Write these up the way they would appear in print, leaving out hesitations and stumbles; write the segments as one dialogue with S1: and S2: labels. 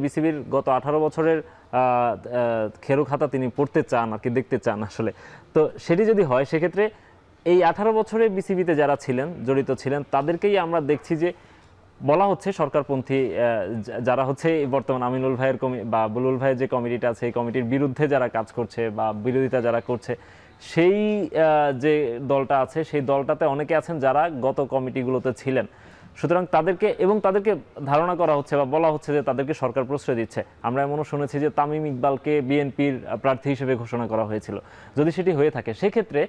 S1: বিসিবির গত 18 বছরের খেরো খাতা তিনি পড়তে চান আর কি, দেখতে চান আসলে। তো সেটি যদি হয় সেক্ষেত্রে এই 18 বছরে বিসিবিতে যারা ছিলেন, জড়িত ছিলেন, তাদেরকেই আমরা দেখছি যে বলা হচ্ছে সরকারপন্থী যারা হচ্ছে বর্তমান আমিনুল ভাইয়ের বা বুলবুল ভাইয়ের যে কমিটিটা আছে, এই কমিটির বিরুদ্ধে যারা কাজ করছে বা বিরোধিতা যারা করছে, সেই যে দলটা আছে সেই দলটাতে অনেকে আছেন যারা গত কমিটিগুলোতে ছিলেন। সুতরাং তাদেরকে ধারণা করা হচ্ছে বা বলা হচ্ছে যে তাদেরকে সরকার প্রশ্রয় দিচ্ছে। আমরা এমনও শুনেছি যে তামিম ইকবালকে বিএনপির প্রার্থী হিসেবে ঘোষণা করা হয়েছিল। যদি সেটি হয়ে থাকে সেক্ষেত্রে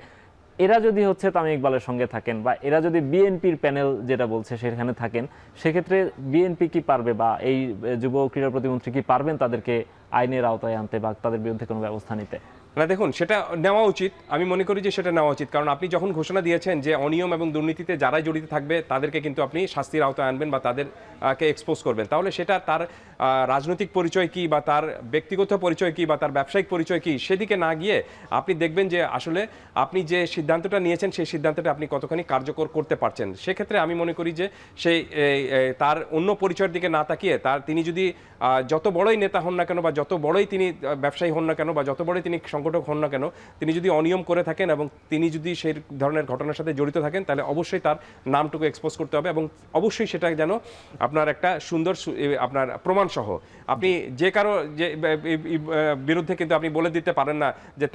S1: এরা যদি হচ্ছে তামিম ইকবালের সঙ্গে থাকেন বা এরা যদি বিএনপির প্যানেল যেটা বলছে সেখানে থাকেন, সেক্ষেত্রে বিএনপি কি পারবে বা এই যুব ক্রীড়া প্রতিমন্ত্রী কি পারবেন তাদেরকে আইনের আওতায় আনতে বা তাদের বিরুদ্ধে কোনো ব্যবস্থা নিতে?
S2: না, দেখুন, সেটা নেওয়া উচিত। আমি মনে করি যে সেটা নেওয়া উচিত, কারণ আপনি যখন ঘোষণা দিয়েছেন যে অনিয়ম এবং দুর্নীতিতে যারাই জড়িত থাকবে তাদেরকে কিন্তু আপনি শাস্তির আওতায় আনবেন বা তাদেরকে এক্সপোজ করবেন, তাহলে সেটা তার রাজনৈতিক পরিচয় কি বা তার ব্যক্তিগত পরিচয় কি বা তার ব্যবসায়িক পরিচয় কি সেদিকে না গিয়ে আপনি দেখবেন যে আসলে আপনি যে সিদ্ধান্তটা নিয়েছেন সেই সিদ্ধান্তটা আপনি কতখানি কার্যকর করতে পারছেন। সেক্ষেত্রে আমি মনে করি যে সেই তার অন্য পরিচয়ের দিকে না তাকিয়ে তিনি যদি যত বড়ই নেতা হন না কেন বা যত বড়ই তিনি ব্যবসায়ী হন না কেন বা যত বড়ই তিনি সংগঠক হন না কেন, তিনি যদি অনিয়ম করে থাকেন এবং তিনি যদি সেই ধরনের ঘটনার সাথে জড়িত থাকেন, তাহলে অবশ্যই তার নামটুকু এক্সপোজ করতে হবে এবং অবশ্যই সেটা যেন আপনার একটা সুন্দর আপনার প্রমাণ সহ আপনি যে কারো যে বিরুদ্ধে কিন্তু আপনি বলে দিতে পারেন না যে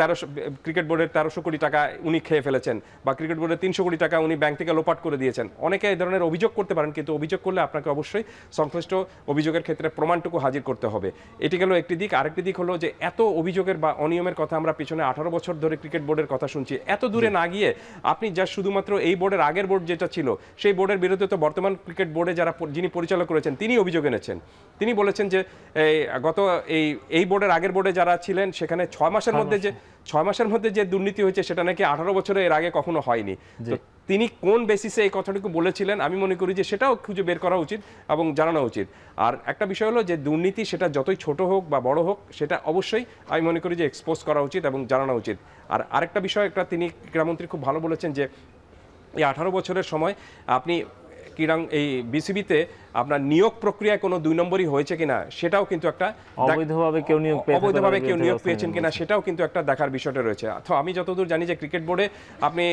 S2: ক্রিকেট বোর্ডের 1300 কোটি টাকা উনি খেয়ে ফেলেছেন বা ক্রিকেট বোর্ডের 300 কোটি টাকা উনি ব্যাংক থেকে লোপাট করে দিয়েছেন। অনেকে এই ধরনের অভিযোগ করতে পারেন, কিন্তু অভিযোগ করলে আপনাকে অবশ্যই সংশ্লিষ্ট অভিযোগের ক্ষেত্রে প্রমাণটুকু হাজির করতে হবে। এটি গেল একটি দিক। আরেকটি দিক হলো যে এত অভিযোগের বা অনিয়মের কথা আমরা পিছনে 18 বছর ধরে ক্রিকেট বোর্ডের কথা শুনছি, এত দূরে না গিয়ে আপনি যা শুধুমাত্র এই বোর্ডের আগের বোর্ড যেটা ছিল সেই বোর্ডের বিরুদ্ধে তো বর্তমান ক্রিকেট বোর্ডে যিনি পরিচালক করেছেন তিনি অভিযোগ এনেছেন। তিনি বলেছেন যে এই বোর্ডের আগের বোর্ডে যারা ছিলেন সেখানে 6 মাসের মধ্যে যে দুর্নীতি হয়েছে সেটা নাকি 18 বছরে এর আগে কখনো হয়নি। তো তিনি কোন বেসিসে এই কথাটুকু বলেছিলেন আমি মনে করি যে সেটাও খুঁজে বের করা উচিত এবং জানানো উচিত। আর একটা বিষয় হলো যে দুর্নীতি সেটা যতই ছোট হোক বা বড় হোক সেটা অবশ্যই আমি মনে করি যে এক্সপোজ করা উচিত এবং জানানো উচিত। আর আরেকটা বিষয় তিনি ক্রীড়ামন্ত্রী খুব ভালো বলেছেন যে এই 18 বছরের সময় আপনি এই বিসিবিতে আপনার নিয়োগ প্রক্রিয়ায় কোনো 2 নম্বরই হয়েছে কিনা সেটাও কিন্তু একটা
S1: অবৈধভাবে কেউ নিয়োগ
S2: পেয়েছেন কিনা সেটাও কিন্তু একটা দেখার বিষয়টা রয়েছে। তো আমি যতদূর জানি যে ক্রিকেট বোর্ডে আপনি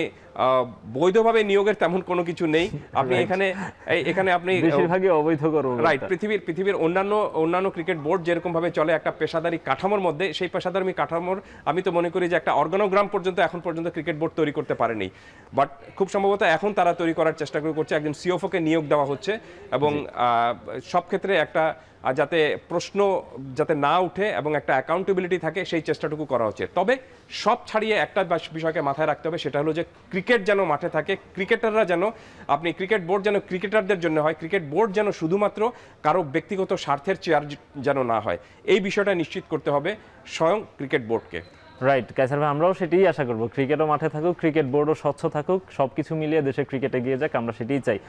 S2: বৈধভাবে নিয়োগের তেমন কোনো কিছু নেই। আপনি এখানে আপনি
S1: বেশিরভাগই অবৈধ করুন,
S2: রাইট। পৃথিবীর অন্যান্য ক্রিকেট বোর্ড যেরকম ভাবে চলে একটা পেশাদারি কাঠামোর মধ্যে, সেই পেশাদারি কাঠামোর আমি তো মনে করি যে একটা অর্গানোগ্রাম পর্যন্ত এখন পর্যন্ত ক্রিকেট বোর্ড তৈরি করতে পারেনি। বাট খুব সম্ভবত এখন তারা তৈরি করার চেষ্টা করছে। একজন সিওফোকে নিয়োগ দেওয়া হচ্ছে এবং সব ক্ষেত্রে একটা যাতে প্রশ্ন যাতে না উঠে এবং একটা অ্যাকাউন্টেবিলিটি থাকে সেই চেষ্টাটুকু করা হচ্ছে। তবে সব ছাড়িয়ে একটা বিষয়কে মাথায় রাখতে হবে, সেটা হলো যে ক্রিকেট যেন মাঠে থাকে, ক্রিকেটাররা যেন ক্রিকেট বোর্ড যেন ক্রিকেটারদের জন্য হয়, ক্রিকেট বোর্ড যেন শুধুমাত্র কারো ব্যক্তিগত স্বার্থের চেয়ার যেন না হয়, এই বিষয়টা নিশ্চিত করতে হবে স্বয়ং ক্রিকেট বোর্ডকে।
S1: রাইট কায়সার ভাই, আমরাও সেটাই আশা করব, ক্রিকেটও মাঠে থাকুক, ক্রিকেট বোর্ডও স্বচ্ছ থাকুক, সবকিছু মিলিয়ে দেশের ক্রিকেট এগিয়ে যাক, আমরা সেটাই চাই।